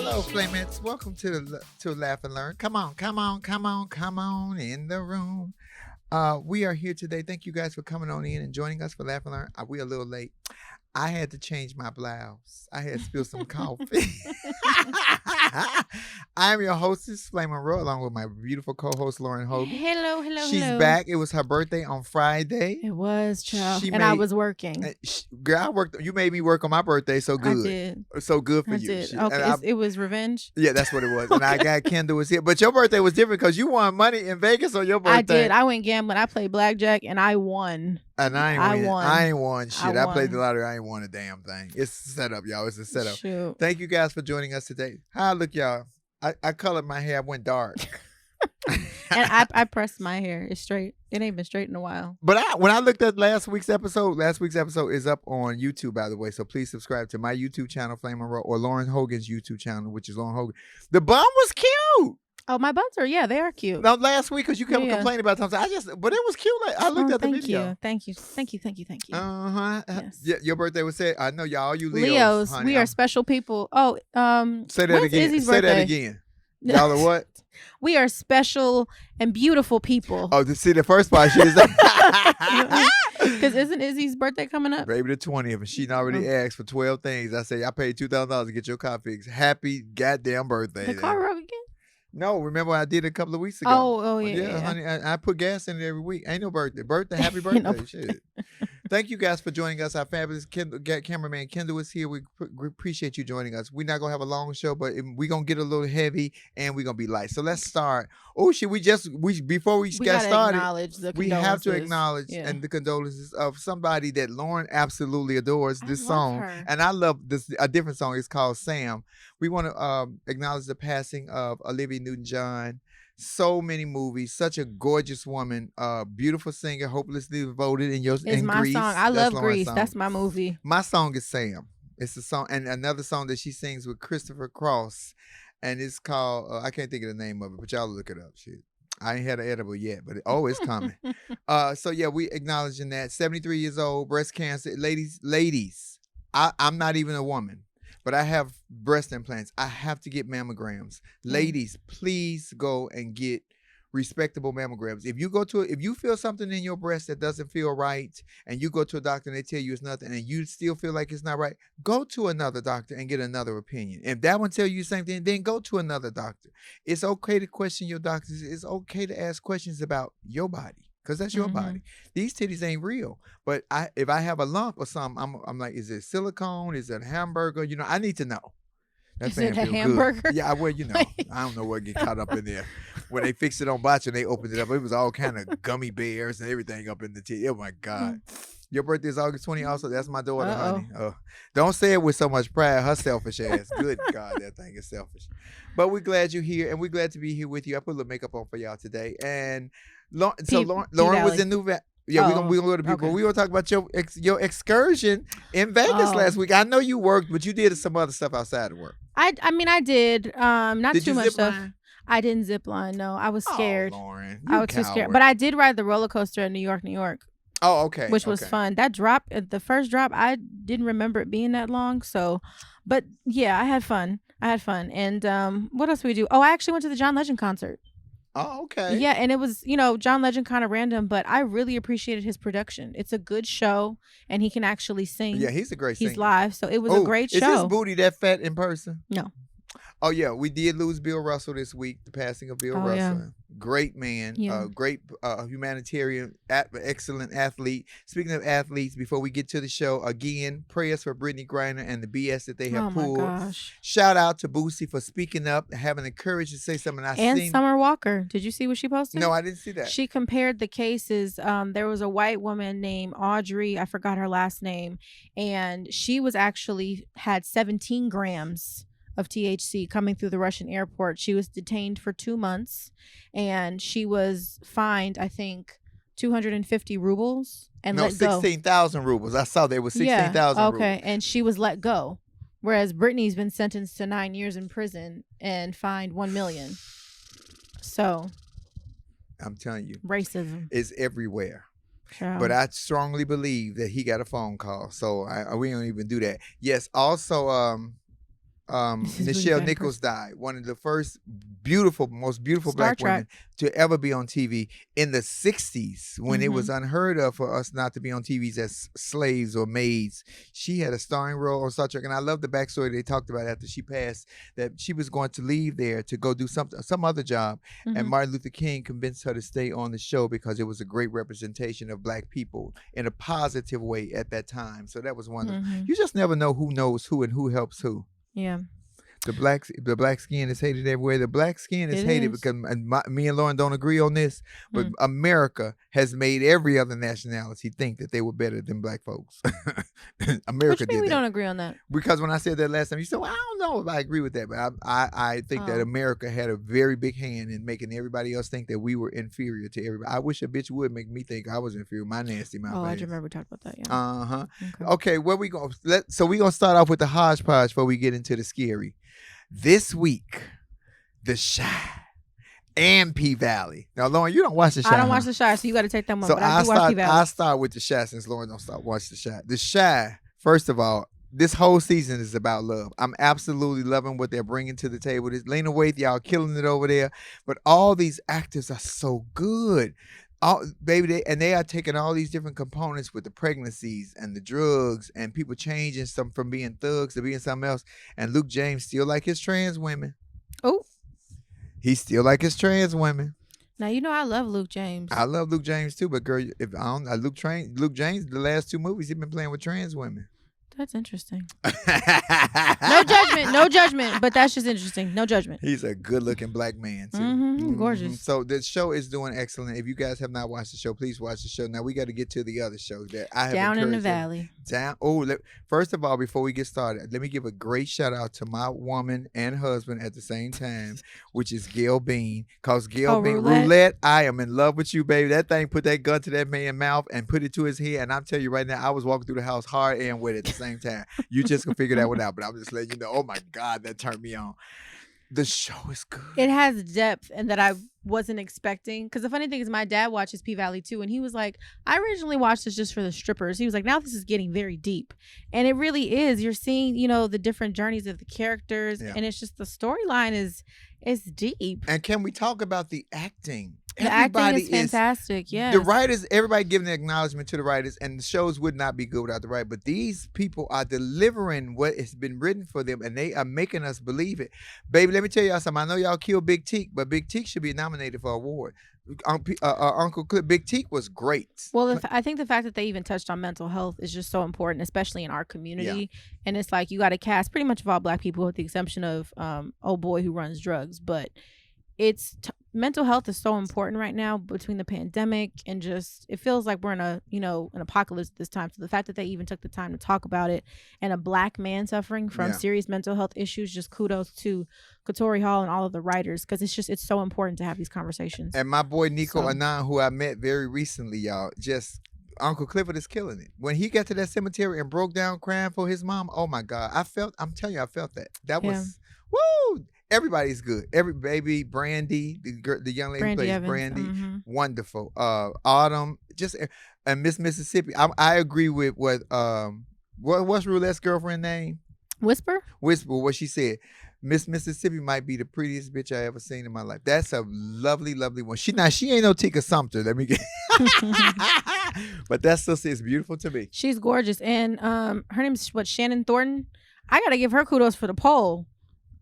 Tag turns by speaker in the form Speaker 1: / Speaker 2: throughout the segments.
Speaker 1: Hello, Flamettes. Welcome to Laugh and Learn. Come on in the room. We are here today. Thank you guys for coming on in and joining us for Laugh and Learn. We are a little late. I had to change my blouse. I had spilled some coffee. I'm your hostess, Flame Monroe, along with my beautiful co-host, Lauren Hogan.
Speaker 2: Hello.
Speaker 1: She's back. It was her birthday on Friday.
Speaker 2: It was, child. I was working.
Speaker 1: Girl, I worked. You made me work on my birthday, so good.
Speaker 2: I did.
Speaker 1: So good for
Speaker 2: I
Speaker 1: you.
Speaker 2: did. Okay, it was revenge?
Speaker 1: Yeah, that's what it was. And I got Kendall was here. But your birthday was different because you won money in Vegas on your birthday.
Speaker 2: I did. I went gambling. I played blackjack, and I won.
Speaker 1: And I ain't won shit. I
Speaker 2: won.
Speaker 1: played the lottery. I ain't won a damn thing. It's a setup, y'all. It's a setup.
Speaker 2: Shoot.
Speaker 1: Thank you guys for joining us today. Hi, look, y'all. I colored my hair. I went dark.
Speaker 2: And I pressed my hair. It's straight. It ain't been straight in a while.
Speaker 1: But when I looked at last week's episode is up on YouTube, by the way. So please subscribe to my YouTube channel, Flame Monroe, or Lauren Hogan's YouTube channel, which is Lauren Hogan. The bun was cute.
Speaker 2: Oh, my buns are, they are cute.
Speaker 1: No, last week, because you kept complaining about something. But it was cute. I looked at the video.
Speaker 2: Thank you.
Speaker 1: Uh-huh.
Speaker 2: Yes.
Speaker 1: Yeah, your birthday was said. I know y'all, you Leos.
Speaker 2: Leos,
Speaker 1: honey,
Speaker 2: we are special people. Oh,
Speaker 1: say that again.
Speaker 2: Izzy's
Speaker 1: Say
Speaker 2: birthday?
Speaker 1: that again. Y'all are what?
Speaker 2: We are special and beautiful people.
Speaker 1: Oh, see, the first part, she is
Speaker 2: because isn't Izzy's birthday coming up?
Speaker 1: Baby, the 20th, and she already asked for 12 things. I say, I paid $2,000 to get your car fixed. Happy goddamn birthday.
Speaker 2: The car broke again?
Speaker 1: No, remember I did it a couple of weeks ago.
Speaker 2: Oh, yeah.
Speaker 1: Honey, I put gas in it every week. Ain't no birthday. Happy birthday. Shit. Thank you guys for joining us. Our fabulous cameraman Kendall is here. We appreciate you joining us. We're not going to have a long show, but we're going to get a little heavy and we're going to be light. So let's start. Oh, shit, before we get started, we have to acknowledge and the condolences of somebody that Lauren absolutely adores, this song.
Speaker 2: Her.
Speaker 1: And I love this, a different song. It's called Sam. We want to acknowledge the passing of Olivia Newton-John. So many movies, such a gorgeous woman, beautiful singer, hopelessly devoted in
Speaker 2: my
Speaker 1: Grease.
Speaker 2: Song. I love Grease. That's my movie.
Speaker 1: My song is Sam. It's a song, and another song that she sings with Christopher Cross, and it's called I can't think of the name of it, but y'all look it up. Shit, I ain't had an edible yet, but it's coming. So yeah, we acknowledging that. 73 years old, breast cancer, ladies. I'm not even a woman. But I have breast implants. I have to get mammograms. Ladies, please go and get respectable mammograms. If you feel something in your breast that doesn't feel right, and you go to a doctor and they tell you it's nothing, and you still feel like it's not right, go to another doctor and get another opinion. If that one tells you the same thing, then go to another doctor. It's okay to question your doctors. It's okay to ask questions about your body. Because that's your body. These titties ain't real. But if I have a lump or something, I'm like, is it silicone? Is it a hamburger? I need to know.
Speaker 2: Is it a hamburger?
Speaker 1: Good. Yeah, well, I don't know what get caught up in there. When they fixed it on botch and they opened it up, it was all kind of gummy bears and everything up in the titty. Oh, my God. Your birthday is August 20th also. That's my daughter, honey. Don't say it with so much pride. Her selfish ass. Good God, that thing is selfish. But we're glad you're here, and we're glad to be here with you. I put a little makeup on for y'all today. And Lauren was in New Valley. Yeah, we're gonna go to people. Okay. We gonna talk about your excursion in Vegas last week. I know you worked, but you did some other stuff outside of work.
Speaker 2: I did. Not too much stuff. I didn't zip line. No, I was scared.
Speaker 1: Oh, Lauren,
Speaker 2: I was too scared. But I did ride the roller coaster in New York.
Speaker 1: Oh, okay.
Speaker 2: Which was fun. That drop, the first drop, I didn't remember it being that long. So, but yeah, I had fun. And what else did we do? Oh, I actually went to the John Legend concert.
Speaker 1: Oh, okay.
Speaker 2: Yeah, and it was, John Legend kind of random, but I really appreciated his production. It's a good show, and he can actually sing.
Speaker 1: Yeah, he's a great singer.
Speaker 2: He's live, so it was a great show.
Speaker 1: Is his booty that fat in person?
Speaker 2: No.
Speaker 1: Oh, yeah, we did lose Bill Russell this week, the passing of Bill Russell. Yeah. Great man, great humanitarian, excellent athlete. Speaking of athletes, before we get to the show, again, prayers for Brittney Griner and the BS that they have pulled.
Speaker 2: My gosh.
Speaker 1: Shout out to Boosie for speaking up, having the courage to say something.
Speaker 2: And Summer Walker. Did you see what she posted?
Speaker 1: No, I didn't see that.
Speaker 2: She compared the cases. There was a white woman named Audrey. I forgot her last name. And she was actually had 17 grams of THC coming through the Russian airport. She was detained for 2 months, and she was fined, I think, 250 rubles and let go.
Speaker 1: 16,000 rubles. I saw there was 16,000 rubles.
Speaker 2: Okay, and she was let go. Whereas Brittney's been sentenced to 9 years in prison and fined $1 million. So,
Speaker 1: I'm telling you,
Speaker 2: racism
Speaker 1: is everywhere.
Speaker 2: Child.
Speaker 1: But I strongly believe that he got a phone call. So we don't even do that. Yes. Also,
Speaker 2: This is really
Speaker 1: Nichelle
Speaker 2: bad
Speaker 1: Nichols died. One of the first most beautiful
Speaker 2: Star
Speaker 1: black
Speaker 2: Trek.
Speaker 1: women to ever be on TV in the 60s, when it was unheard of for us not to be on TVs as slaves or maids. She had a starring role on Star Trek, and I love the backstory they talked about after she passed, that she was going to leave there to go do some other job, and Martin Luther King convinced her to stay on the show because it was a great representation of black people in a positive way at that time. So that was wonderful. You just never know who knows who and who helps who.
Speaker 2: Yeah.
Speaker 1: The black skin is hated everywhere. The black skin is hated because me and Lauren don't agree on this, but America has made every other nationality think that they were better than black folks. America
Speaker 2: What you mean
Speaker 1: did
Speaker 2: we
Speaker 1: that.
Speaker 2: don't agree on that?
Speaker 1: Because when I said that last time, you said, well, I don't know if I agree with that, but I think that America had a very big hand in making everybody else think that we were inferior to everybody. I wish a bitch would make me think I was inferior. My nasty mouth.
Speaker 2: Oh, I remember we talked about that. Yeah.
Speaker 1: Okay, where we going? So we gonna start off with the hodgepodge before we get into the scary. This week, The Chi and P-Valley. Now, Lauren, you don't watch The Chi.
Speaker 2: I don't watch The Chi, so you got to take them one.
Speaker 1: So
Speaker 2: but I do watch P-Valley.
Speaker 1: I'll start with The Chi since Lauren don't start watch The Chi. The Chi, first of all, this whole season is about love. I'm absolutely loving what they're bringing to the table. This Lena Waithe, y'all killing it over there. But all these actors are so good. They are taking all these different components with the pregnancies and the drugs and people changing some from being thugs to being something else. And Luke James still like his trans women.
Speaker 2: Oh,
Speaker 1: he still like his trans women.
Speaker 2: Now you know I love Luke James.
Speaker 1: I love Luke James too, but girl, if I don't, Luke James, the last 2 movies he's been playing with trans women.
Speaker 2: That's interesting. No judgment, but that's just interesting. No judgment.
Speaker 1: He's a good-looking black man too.
Speaker 2: Gorgeous.
Speaker 1: So the show is doing excellent. If you guys have not watched the show, please watch the show. Now we got to get to the other show that I have
Speaker 2: Down in the
Speaker 1: encouraged
Speaker 2: Valley.
Speaker 1: First of all, before we get started, let me give a great shout out to my woman and husband at the same time, which is Gail Bean. Cause Gail Bean, Roulette, I am in love with you, baby. That thing put that gun to that man's mouth and put it to his head. And I'm telling you right now, I was walking through the house hard and wet at the same time. You just can figure that one out, but I'm just letting you know. Oh my God, that turned me on. The show is good.
Speaker 2: It has depth, and that I wasn't expecting. Because the funny thing is, my dad watches P-Valley too, and he was like, I originally watched this just for the strippers. He was like, now this is getting very deep. And it really is. You're seeing, the different journeys of the characters, and it's just the storyline is deep.
Speaker 1: And can we talk about the acting?
Speaker 2: The acting is fantastic, yeah.
Speaker 1: The writers, everybody giving the acknowledgement to the writers, and the shows would not be good without the writers. But these people are delivering what has been written for them, and they are making us believe it. Baby, let me tell y'all something. I know y'all killed Big Teak, but Big Teak should be nominated for an award. Uncle Clip, Big Teak was great.
Speaker 2: Well, I think the fact that they even touched on mental health is just so important, especially in our community. Yeah. And it's like you got to cast pretty much of all black people with the exception of old boy who runs drugs. But mental health is so important right now between the pandemic and just it feels like we're in an apocalypse this time. So the fact that they even took the time to talk about it and a black man suffering from serious mental health issues, just kudos to Katori Hall and all of the writers, because it's so important to have these conversations.
Speaker 1: And my boy Nico Anand, who I met very recently, y'all, just Uncle Clifford is killing it. When he got to that cemetery and broke down crying for his mom, oh my God, I'm telling you, I felt that. That was woo. Everybody's good. Every baby, Brandy, the young lady who plays
Speaker 2: Evans.
Speaker 1: Brandy, wonderful. Autumn, and Miss Mississippi. I agree with what's Roulette's girlfriend name?
Speaker 2: Whisper.
Speaker 1: What she said. Miss Mississippi might be the prettiest bitch I ever seen in my life. That's a lovely, lovely one. She ain't no Tika Sumpter. Let me get. But that sister is beautiful to me.
Speaker 2: She's gorgeous, and her name's Shannon Thornton. I gotta give her kudos for the pole.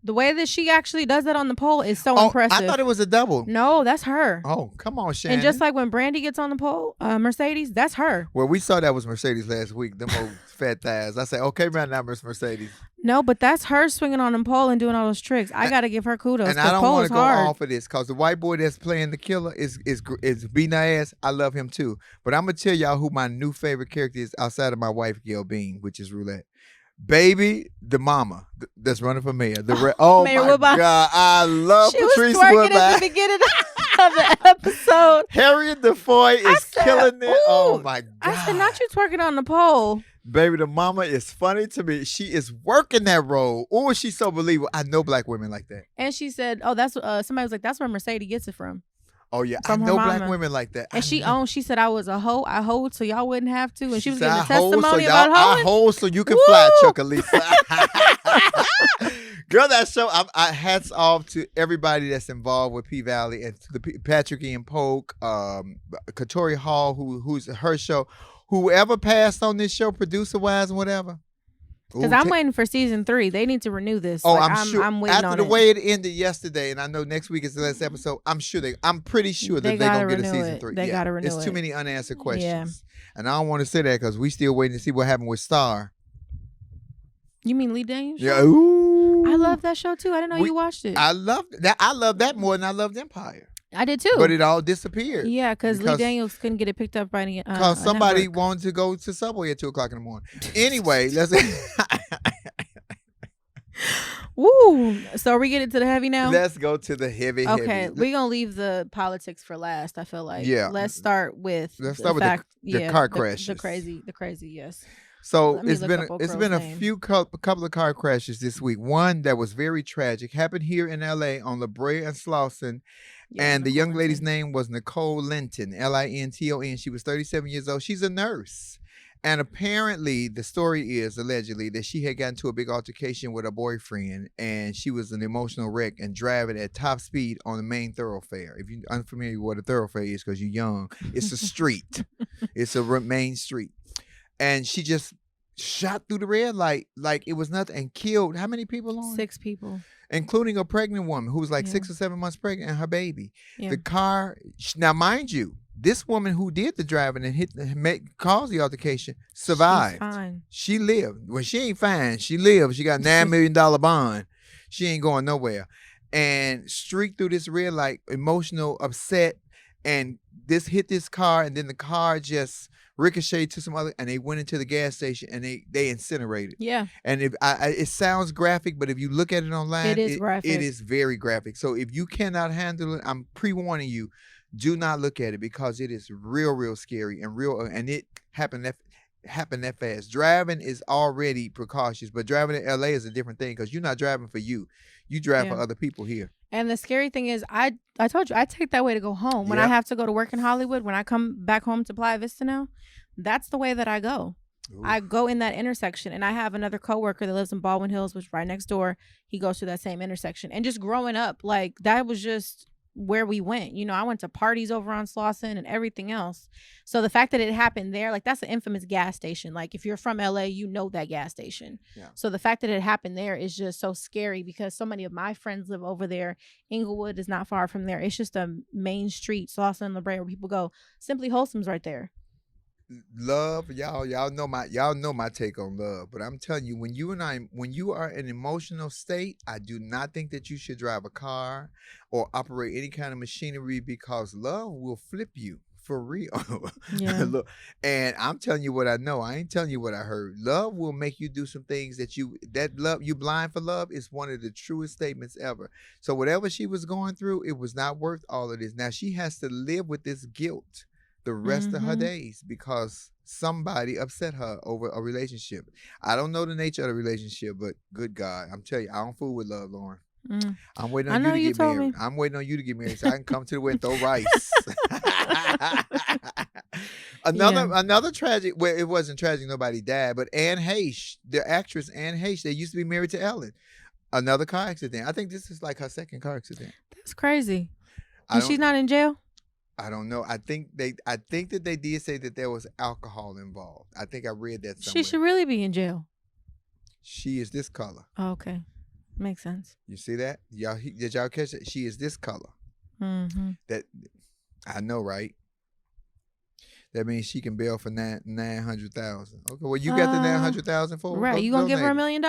Speaker 2: The way that she actually does that on the pole is so impressive.
Speaker 1: I thought it was a double.
Speaker 2: No, that's her.
Speaker 1: Oh, come on, Shannon.
Speaker 2: And just like when Brandy gets on the pole, Mercedes, that's her.
Speaker 1: Well, we saw that was Mercedes last week, them old fat thighs. I said, okay, man, now Miss Mercedes.
Speaker 2: No, but that's her swinging on the pole and doing all those tricks. I got to give her kudos.
Speaker 1: And I don't want to go off of this because the white boy that's playing the killer is beating her ass. I love him too. But I'm going to tell y'all who my new favorite character is outside of my wife, Gail Bean, which is Roulette. Baby, the mama that's running for mayor.
Speaker 2: Mayor
Speaker 1: my God, I love Patrice Woodbine.
Speaker 2: She was twerking at the beginning of the episode.
Speaker 1: Harriet DeFoy is killing it. Oh my God!
Speaker 2: I said, not you twerking on the pole.
Speaker 1: Baby, the mama is funny to me. She is working that role. Oh, she's so believable. I know black women like that.
Speaker 2: And she said, "Oh, that's somebody was like, that's where Mercedes gets it from."
Speaker 1: Oh yeah, I know black women like that.
Speaker 2: And she said I was a hoe. I hoed so y'all wouldn't have to. And she was
Speaker 1: said,
Speaker 2: giving a testimony
Speaker 1: so
Speaker 2: about hoeing.
Speaker 1: I hold so you can fly, Chuckalisa. Girl, that show, I hats off to everybody that's involved with P Valley and to the Patrick Ian Polk, Katori Hall, who's her show. Whoever passed on this show, producer wise and whatever.
Speaker 2: Because I'm waiting for season 3. They need to renew this.
Speaker 1: Oh, like, I'm sure.
Speaker 2: I'm waiting
Speaker 1: After
Speaker 2: on
Speaker 1: the
Speaker 2: it.
Speaker 1: way it ended yesterday, and I know next week is the last episode, I'm pretty sure that they're going to get a season 3.
Speaker 2: They got to renew it.
Speaker 1: It's too many unanswered questions.
Speaker 2: Yeah.
Speaker 1: And I don't want to say that because we still waiting to see what happened with Star.
Speaker 2: You mean Lee Daniels?
Speaker 1: Yeah. Ooh.
Speaker 2: I love that show too. I didn't know you watched it.
Speaker 1: I love that. I love that more than I loved Empire.
Speaker 2: I did too.
Speaker 1: But it all disappeared.
Speaker 2: Yeah, because Lee Daniels couldn't get it picked up by any.
Speaker 1: Because somebody wanted to go to Subway at 2:00 in the morning. Anyway, let's.
Speaker 2: Woo! So are we getting to the heavy now?
Speaker 1: Let's go to the heavy.
Speaker 2: Okay, we're gonna leave the politics for last. I feel like.
Speaker 1: Yeah.
Speaker 2: Let's start with the
Speaker 1: car crashes.
Speaker 2: The crazy. Yes.
Speaker 1: So it's been a couple of car crashes this week. One that was very tragic happened here in L.A. on La Brea and Slauson. And the young lady's name was Nicole Linton, Linton. She was 37 years old. She's a nurse. And apparently, the story is, allegedly, that she had gotten into a big altercation with her boyfriend, and she was an emotional wreck and driving at top speed on the main thoroughfare. If you're unfamiliar with what a thoroughfare is because you're young, it's a street. It's a main street. And she just shot through the red light like it was nothing and killed how many people on
Speaker 2: 6 people.
Speaker 1: Including a pregnant woman who was like 6 or 7 months pregnant and her baby.
Speaker 2: Yeah.
Speaker 1: The car, now mind you, this woman who did the driving and caused the altercation survived.
Speaker 2: She's fine.
Speaker 1: She lived. Well, she ain't fine. She lived. She got a $9 million bond. She ain't going nowhere. And streaked through this red light, emotional, upset, and this hit this car, and then the car just ricocheted to some other, and they went into the gas station and they incinerated.
Speaker 2: Yeah.
Speaker 1: And it sounds graphic, but if you look at it online,
Speaker 2: it is graphic.
Speaker 1: It is very graphic. So if you cannot handle it, I'm pre-warning you, do not look at it because it is real scary and it happened that fast. Driving is already precautious, but driving in LA is a different thing because you're not driving for you. You drive for other people here.
Speaker 2: And the scary thing is, I told you, I take that way to go home. When I have to go to work in Hollywood, when I come back home to Playa Vista now, that's the way that I go. Ooh. I go in that intersection, and I have another coworker that lives in Baldwin Hills, which is right next door. He goes to that same intersection. And just growing up, like, that was just where we went. You know, I went to parties over on Slauson and everything else. So the fact that it happened there, like, that's an infamous gas station. Like, if you're from LA, you know that gas station. Yeah. So the fact that it happened there is just so scary because so many of my friends live over there. Inglewood is not far from there. It's just a main street, Slauson and La Brea, where people go. Simply Wholesome's right there.
Speaker 1: Love, y'all know my take on love, but I'm telling you, when you are in an emotional state, I do not think that you should drive a car or operate any kind of machinery because love will flip you for real. Yeah. Look, and I'm telling you what I know. I ain't telling you what I heard. Love will make you do some things that you blind for love is one of the truest statements ever. So whatever she was going through, it was not worth all of this. Now she has to live with this guilt the rest of her days because somebody upset her over a relationship. I don't know the nature of the relationship, but good God, I'm telling you, I don't fool with love, Lauren. I'm waiting on you to get married. I'm waiting on you to get married so I can come to the wedding and throw rice. Another tragic, well, it wasn't tragic, nobody died, but Anne Heche, the actress Anne Heche, they used to be married to Ellen. Another car accident. I think this is like her second car accident.
Speaker 2: That's crazy. And she's not in jail?
Speaker 1: I don't know. I think that they did say that there was alcohol involved. I think I read that somewhere.
Speaker 2: She should really be in jail.
Speaker 1: She is this color.
Speaker 2: Oh, okay. Makes sense.
Speaker 1: You see that? Did y'all catch it? She is this color.
Speaker 2: Mm-hmm.
Speaker 1: That I know, right? That means she can bail for $900,000. Okay, well you got the $900,000 for
Speaker 2: right. You gonna give her $1 million?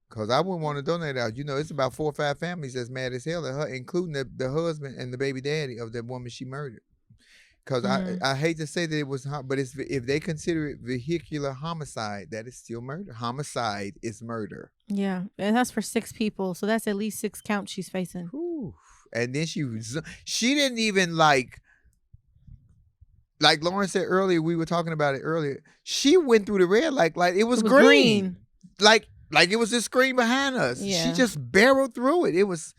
Speaker 1: Because I wouldn't want to donate out. You know, it's about 4 or 5 families that's mad as hell at her, including the husband and the baby daddy of that woman she murdered. Because I hate to say that it was, but if they consider it vehicular homicide, that is still murder. Homicide is murder.
Speaker 2: Yeah, and that's for 6 people. So that's at least 6 counts she's facing.
Speaker 1: Ooh. And then she didn't even like Lauren said earlier, we were talking about it earlier. She went through the red like it was green. Like it was this screen behind us. Yeah. She just barreled through it. It was,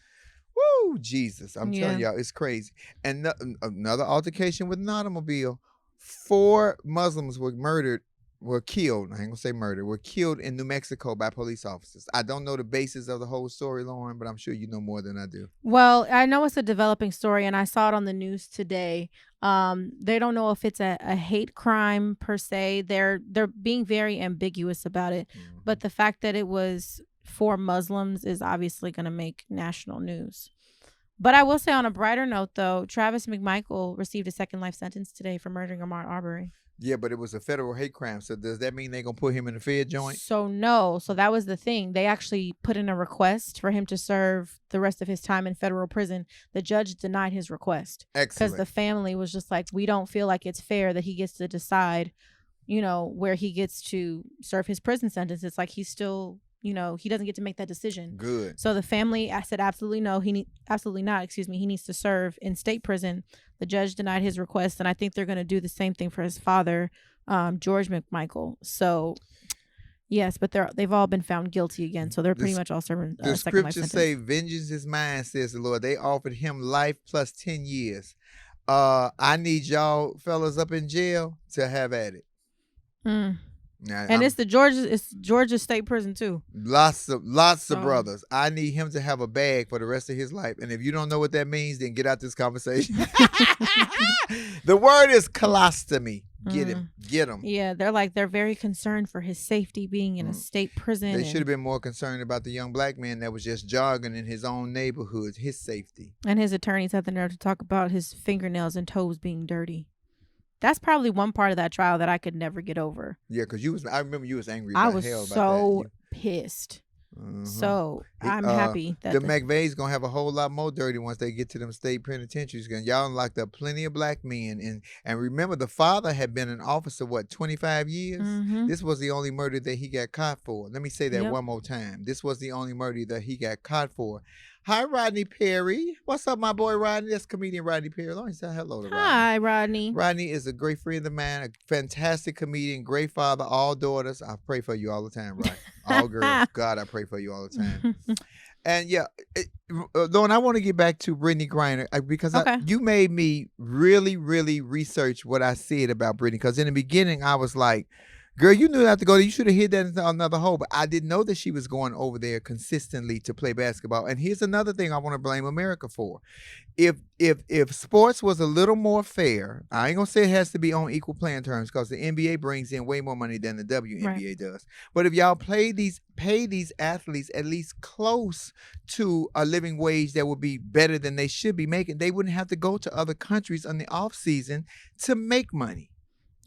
Speaker 1: woo, Jesus. I'm telling y'all, it's crazy. And another altercation with an automobile. 4 Muslims were murdered were killed. I ain't gonna say murder. Were killed in New Mexico by police officers. I don't know the basis of the whole story, Lauren, but I'm sure you know more than I do.
Speaker 2: Well, I know it's a developing story, and I saw it on the news today. They don't know if it's a hate crime per se. They're being very ambiguous about it, but the fact that it was for Muslims is obviously going to make national news. But I will say, on a brighter note, though, Travis McMichael received a second life sentence today for murdering Ahmaud Arbery.
Speaker 1: Yeah, but it was a federal hate crime. So does that mean they're going to put him in the Fed joint?
Speaker 2: So no. So that was the thing. They actually put in a request for him to serve the rest of his time in federal prison. The judge denied his request.
Speaker 1: Excellent.
Speaker 2: Because the family was just like, we don't feel like it's fair that he gets to decide, you know, where he gets to serve his prison sentence. It's like he's still, you know, he doesn't get to make that decision.
Speaker 1: Good.
Speaker 2: So the family, I said, absolutely no. Absolutely not. Excuse me. He needs to serve in state prison. The judge denied his request, and I think they're going to do the same thing for his father, George McMichael. So, yes, but they've all been found guilty again. So they're pretty much all serving
Speaker 1: the
Speaker 2: second life
Speaker 1: scriptures
Speaker 2: sentence.
Speaker 1: say, "Vengeance is mine," says the Lord. They offered him life plus 10 years. I need y'all fellas up in jail to have at it. Now,
Speaker 2: and it's Georgia State Prison too.
Speaker 1: Lots of brothers. I need him to have a bag for the rest of his life. And if you don't know what that means, then get out this conversation. The word is colostomy. Get him.
Speaker 2: Yeah, they're very concerned for his safety being in a state prison.
Speaker 1: They should have been more concerned about the young black man that was just jogging in his own neighborhood, his safety.
Speaker 2: And his attorneys had the nerve to talk about his fingernails and toes being dirty. That's probably one part of that trial that I could never get over.
Speaker 1: Yeah, because I remember you was angry about hell about that.
Speaker 2: I was so pissed. So I'm happy that
Speaker 1: the McVeigh's gonna have a whole lot more dirty once they get to them state penitentiaries. Y'all locked up plenty of black men, and remember the father had been in office for 25 years. This was the only murder that he got caught for. Let me say that one more time. This was the only murder that he got caught for. Hi, Rodney Perry. What's up, my boy Rodney? That's comedian Rodney Perry. Let me say hello to Rodney.
Speaker 2: Hi, Rodney.
Speaker 1: Rodney is a great friend of mine, a fantastic comedian, great father, all daughters. I pray for you all the time, Rodney. All girls. God, I pray for you all the time. And yeah, Lauren, I want to get back to Brittney Griner because you made me really, really research what I said about Brittney. Because in the beginning, I was like, girl, you knew not to go there. You should have hid that into another hole. But I didn't know that she was going over there consistently to play basketball. And here's another thing I want to blame America for. If sports was a little more fair, I ain't gonna say it has to be on equal playing terms because the NBA brings in way more money than the WNBA does. But if y'all pay these athletes at least close to a living wage that would be better than they should be making, they wouldn't have to go to other countries on the off season to make money.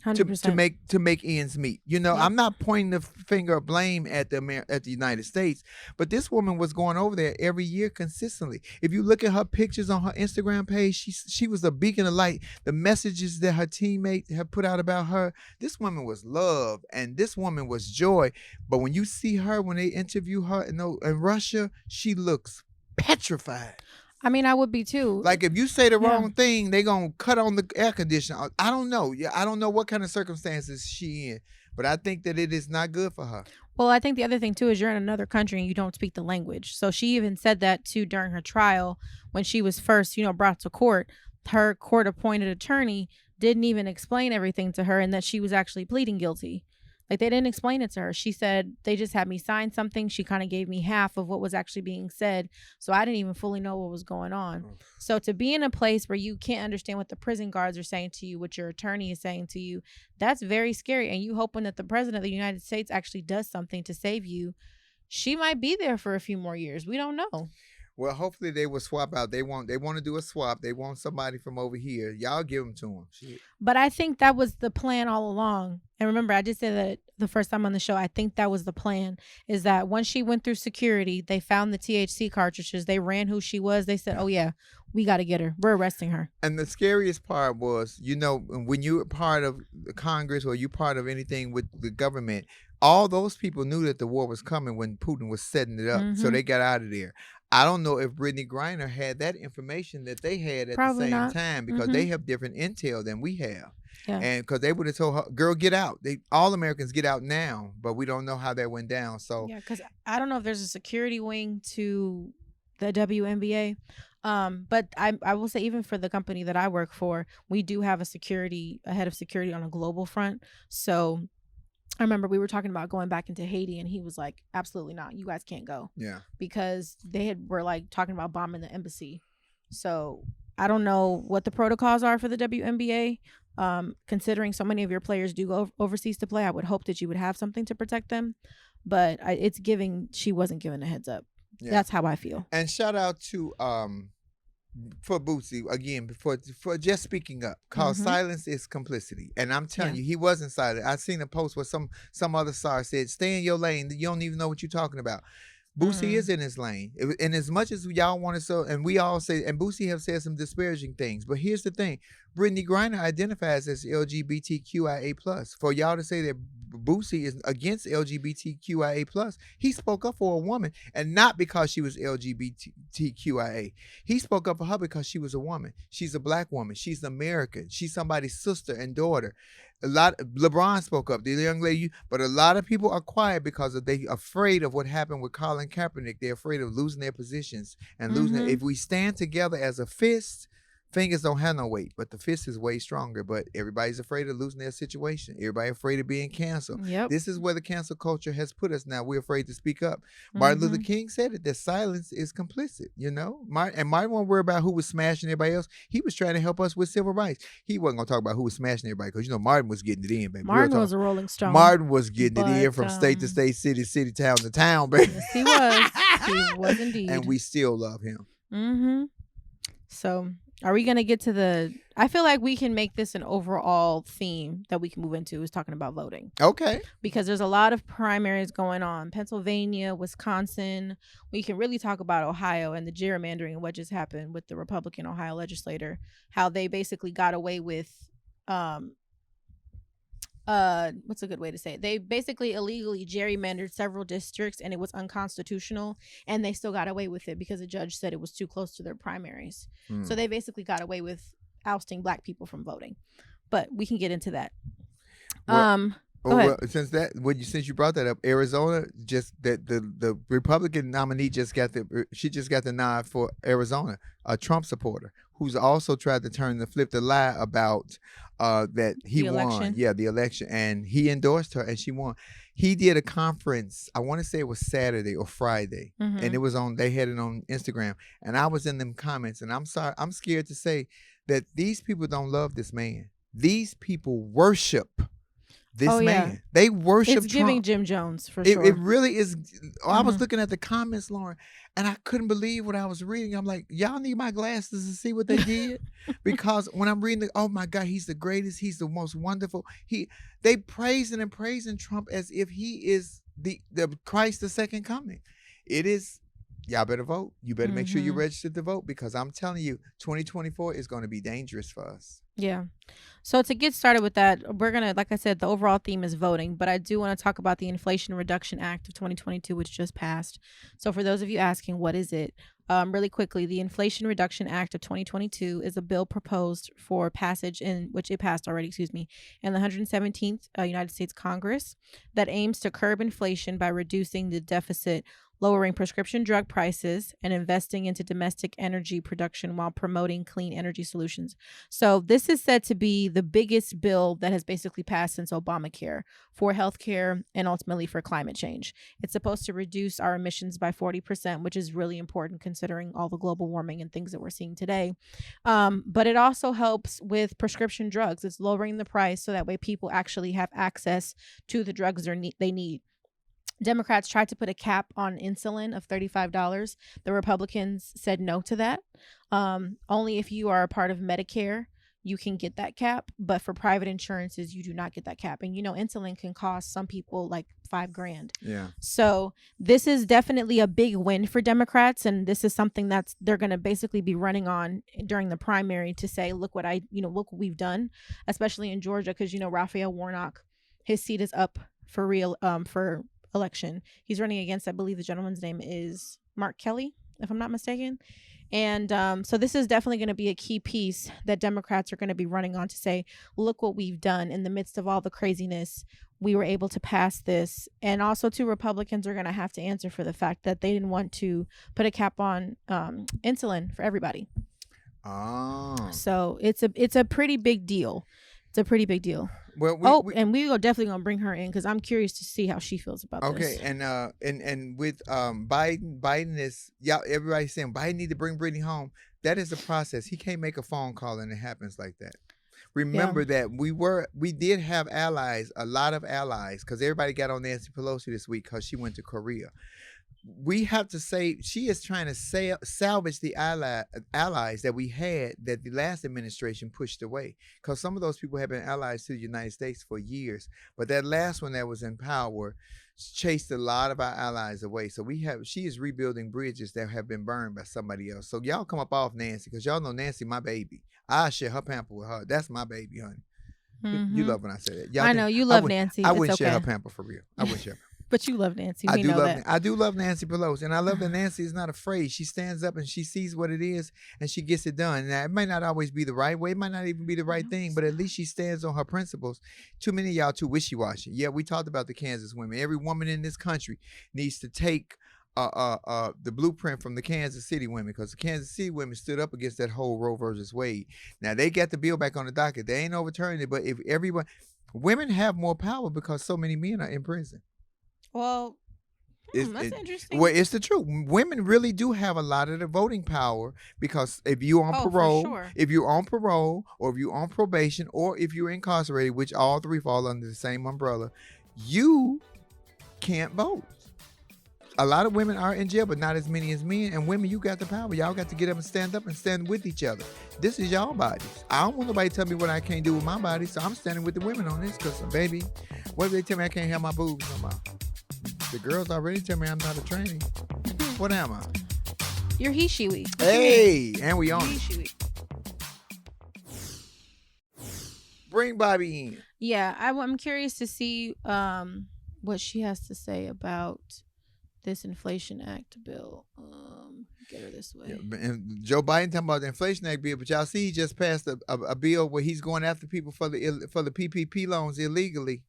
Speaker 2: 100%.
Speaker 1: To make ends meet. You know, I'm not pointing the finger of blame at the United States, but this woman was going over there every year consistently. If you look at her pictures on her Instagram page, she was a beacon of light. The messages that her teammates have put out about her, this woman was love and this woman was joy. But when you see her, when they interview her in Russia, she looks petrified.
Speaker 2: I mean, I would be too.
Speaker 1: Like if you say the wrong thing, they gonna cut on the air conditioner. I don't know. Yeah, I don't know what kind of circumstances she in, but I think that it is not good for her.
Speaker 2: Well, I think the other thing too is you're in another country and you don't speak the language. So she even said that too during her trial when she was first, brought to court. Her court-appointed attorney didn't even explain everything to her and that she was actually pleading guilty. Like, they didn't explain it to her. She said, they just had me sign something. She kind of gave me half of what was actually being said. So I didn't even fully know what was going on. So to be in a place where you can't understand what the prison guards are saying to you, what your attorney is saying to you, that's very scary. And you hoping that the president of the United States actually does something to save you. She might be there for a few more years. We don't know.
Speaker 1: Well, hopefully they will swap out. They want to do a swap. They want somebody from over here. Y'all give them to them. Shit.
Speaker 2: But I think that was the plan all along. And remember, I just said that the first time on the show. I think that was the plan, is that once she went through security, they found the THC cartridges. They ran who she was. They said, oh, yeah, we got to get her. We're arresting her.
Speaker 1: And the scariest part was, when you're part of the Congress or you're part of anything with the government, all those people knew that the war was coming when Putin was setting it up. So they got out of there. I don't know if Brittney Griner had that information that they had at
Speaker 2: Probably
Speaker 1: the same
Speaker 2: not.
Speaker 1: time because they have different intel than we have.
Speaker 2: Yeah.
Speaker 1: And because they would have told her, girl, get out. All Americans get out now, but we don't know how that went down. So
Speaker 2: yeah, because I don't know if there's a security wing to the WNBA. But I will say, even for the company that I work for, we do have a head of security on a global front. So I remember we were talking about going back into Haiti, and he was like, absolutely not. You guys can't go.
Speaker 1: Yeah.
Speaker 2: Because were like talking about bombing the embassy. So I don't know what the protocols are for the WNBA. Considering so many of your players do go overseas to play, I would hope that you would have something to protect them. But she wasn't given a heads up. Yeah. That's how I feel.
Speaker 1: And shout out to for Bootsy again for just speaking up, cause silence is complicity, and I'm telling you, he wasn't silent. I seen a post where some other star said, "Stay in your lane. You don't even know what you're talking about." Boosie is in his lane, and as much as y'all want to so, and we all say, and Boosie have said some disparaging things, but here's the thing: Brittney Griner identifies as LGBTQIA+. For y'all to say that Boosie is against LGBTQIA+, he spoke up for a woman, and not because she was LGBTQIA. He spoke up for her because she was a woman. She's a black woman. She's American. She's somebody's sister and daughter. LeBron spoke up, the young lady, but a lot of people are quiet because they afraid of what happened with Colin Kaepernick. They're afraid of losing their positions and losing. If we stand together as a fist, fingers don't have no weight, but the fist is way stronger. But everybody's afraid of losing their situation. Everybody afraid of being canceled.
Speaker 2: Yep.
Speaker 1: This is where the cancel culture has put us now. We're afraid to speak up. Martin Luther King said it, that silence is complicit, you know? Martin wasn't worried about who was smashing everybody else. He was trying to help us with civil rights. He wasn't going to talk about who was smashing everybody because, you know, Martin was getting it in, baby.
Speaker 2: Martin was a Rolling Stone.
Speaker 1: Martin was getting it in from state to state, city to town to town, baby.
Speaker 2: Yes, he was. He was indeed.
Speaker 1: And we still love him.
Speaker 2: So... are we going to get to I feel like we can make this an overall theme that we can move into, is talking about voting.
Speaker 1: Okay.
Speaker 2: Because there's a lot of primaries going on. Pennsylvania, Wisconsin. We can really talk about Ohio and the gerrymandering and what just happened with the Republican Ohio legislator. How they basically got away with, what's a good way to say it? They basically illegally gerrymandered several districts, and it was unconstitutional, and they still got away with it because the judge said it was too close to their primaries. So they basically got away with ousting black people from voting. But we can get into that. Go ahead.
Speaker 1: Well, since you brought that up, Arizona, just that the Republican nominee just got the nod for Arizona, a Trump supporter who's also tried to flip the lie about that he won. Yeah, the election, and he endorsed her, and she won. He did a conference. I want to say it was Saturday or Friday, and it was they had it on Instagram, and I was in them comments, and I'm sorry, I'm scared to say that these people don't love this man. These people worship this man. Yeah. They worship
Speaker 2: It's giving
Speaker 1: Trump.
Speaker 2: Jim Jones, for sure.
Speaker 1: It really is. I was looking at the comments, Lauren, and I couldn't believe what I was reading. I'm like, y'all need my glasses to see what they did. Because when I'm reading, oh my God, he's the greatest. He's the most wonderful. They praising Trump as if he is the Christ, the second coming. It is. Y'all better vote. You better make sure you're registered to vote, because I'm telling you, 2024 is going to be dangerous for us.
Speaker 2: Yeah. So to get started with that, we're going to, like I said, the overall theme is voting, but I do want to talk about the Inflation Reduction Act of 2022, which just passed. So for those of you asking, what is it? Really quickly, the Inflation Reduction Act of 2022 is a bill proposed for passage which it passed already, in the 117th United States Congress, that aims to curb inflation by reducing the deficit, lowering prescription drug prices, and investing into domestic energy production while promoting clean energy solutions. So this is said to be the biggest bill that has basically passed since Obamacare for healthcare and ultimately for climate change. It's supposed to reduce our emissions by 40%, which is really important considering all the global warming and things that we're seeing today. But it also helps with prescription drugs. It's lowering the price so that way people actually have access to the drugs they need. Democrats tried to put a cap on insulin of $35. The Republicans said no to that. Only if you are a part of Medicare, you can get that cap. But for private insurances, you do not get that cap. And, insulin can cost some people like $5,000.
Speaker 1: Yeah.
Speaker 2: So this is definitely a big win for Democrats. And this is something they're going to basically be running on during the primary to say, look what look what we've done, especially in Georgia. Because, Raphael Warnock, his seat is up for for election. He's running against, I believe the gentleman's name is Mark Kelly, if I'm not mistaken. And so this is definitely going to be a key piece that Democrats are going to be running on to say, look what we've done in the midst of all the craziness. We were able to pass this. And also, too, Republicans are going to have to answer for the fact that they didn't want to put a cap on insulin for everybody.
Speaker 1: Oh.
Speaker 2: So it's a pretty big deal. It's a pretty big deal.
Speaker 1: Well,
Speaker 2: and we are definitely gonna bring her in because I'm curious to see how she feels about this.
Speaker 1: Okay, and with Biden is y'all. Everybody's saying Biden need to bring Brittney home. That is a process. He can't make a phone call and it happens like that. Remember that we did have allies, a lot of allies, because everybody got on Nancy Pelosi this week because she went to Korea. We have to say she is trying to salvage the allies that we had that the last administration pushed away, because some of those people have been allies to the United States for years, but that last one that was in power chased a lot of our allies away. So she is rebuilding bridges that have been burned by somebody else. So y'all come up off Nancy, because y'all know Nancy my baby. I share her pamper with her. That's my baby, honey.
Speaker 2: Mm-hmm.
Speaker 1: You love when I say that. Y'all
Speaker 2: I know you love Nancy.
Speaker 1: I wouldn't share her pamper for real. I wouldn't share.
Speaker 2: But you love Nancy.
Speaker 1: I do love Nancy Pelosi, and I love that Nancy is not afraid. She stands up and she sees what it is, and she gets it done. Now, it might not always be the right way. It might not even be the right thing, but at least she stands on her principles. Too many of y'all too wishy-washy. Yeah, we talked about the Kansas women. Every woman in this country needs to take the blueprint from the Kansas City women, because the Kansas City women stood up against that whole Roe versus Wade. Now, they got the bill back on the docket. They ain't overturning it, but if women have more power because so many men are in prison.
Speaker 2: Well, that's interesting.
Speaker 1: Well, it's the truth. Women really do have a lot of the voting power, because if you're on parole, or if you're on probation, or if you're incarcerated, which all three fall under the same umbrella, you can't vote. A lot of women are in jail, but not as many as men. And women, you got the power. Y'all got to get up and stand with each other. This is y'all bodies. I don't want nobody to tell me what I can't do with my body, so I'm standing with the women on this, because, baby, what if they tell me I can't have my boobs no more? The girls already tell me I'm not a tranny. What am I?
Speaker 2: You're he, she, we.
Speaker 1: Hey, and we on
Speaker 2: he, she, we.
Speaker 1: Bring Bobby in.
Speaker 2: Yeah, I'm curious to see what she has to say about this Inflation Act bill. Get her this way.
Speaker 1: Yeah, and Joe Biden talking about the Inflation Act bill, but y'all see he just passed a bill where he's going after people for the PPP loans illegally.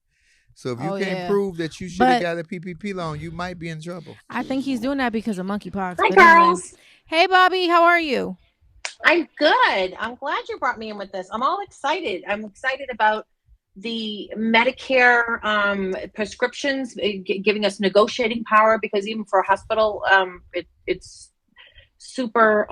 Speaker 1: So if you can't prove that you should have got a PPP loan, you might be in trouble.
Speaker 2: I think he's doing that because of monkeypox.
Speaker 3: Hi, girls.
Speaker 2: Hey, Bobby, how are you?
Speaker 3: I'm good. I'm glad you brought me in with this. I'm all excited. I'm excited about the Medicare prescriptions giving us negotiating power, because even for a hospital, it's super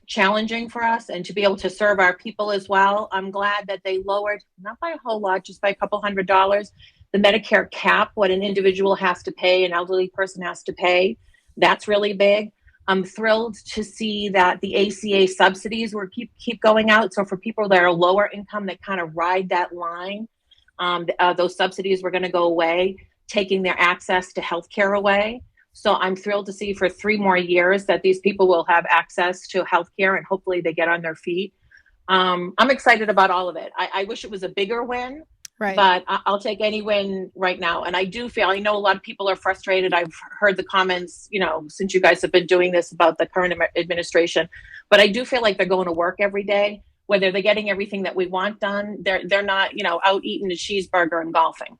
Speaker 3: challenging for us, and to be able to serve our people as well. I'm glad that they lowered, not by a whole lot, just by a couple $100, the Medicare cap, what an individual has to pay, an elderly person has to pay. That's really big. I'm thrilled to see that the ACA subsidies will keep going out. So for people that are lower income that kind of ride that line, those subsidies were going to go away, taking their access to healthcare away. So I'm thrilled to see for 3 more years that these people will have access to healthcare, and hopefully they get on their feet. I'm excited about all of it. I wish it was a bigger win,
Speaker 2: right?
Speaker 3: But I'll take any win right now. And I do feel, I know a lot of people are frustrated. I've heard the comments, since you guys have been doing this about the current administration, but I do feel like they're going to work every day, whether they're getting everything that we want done. They're not, out eating a cheeseburger and golfing.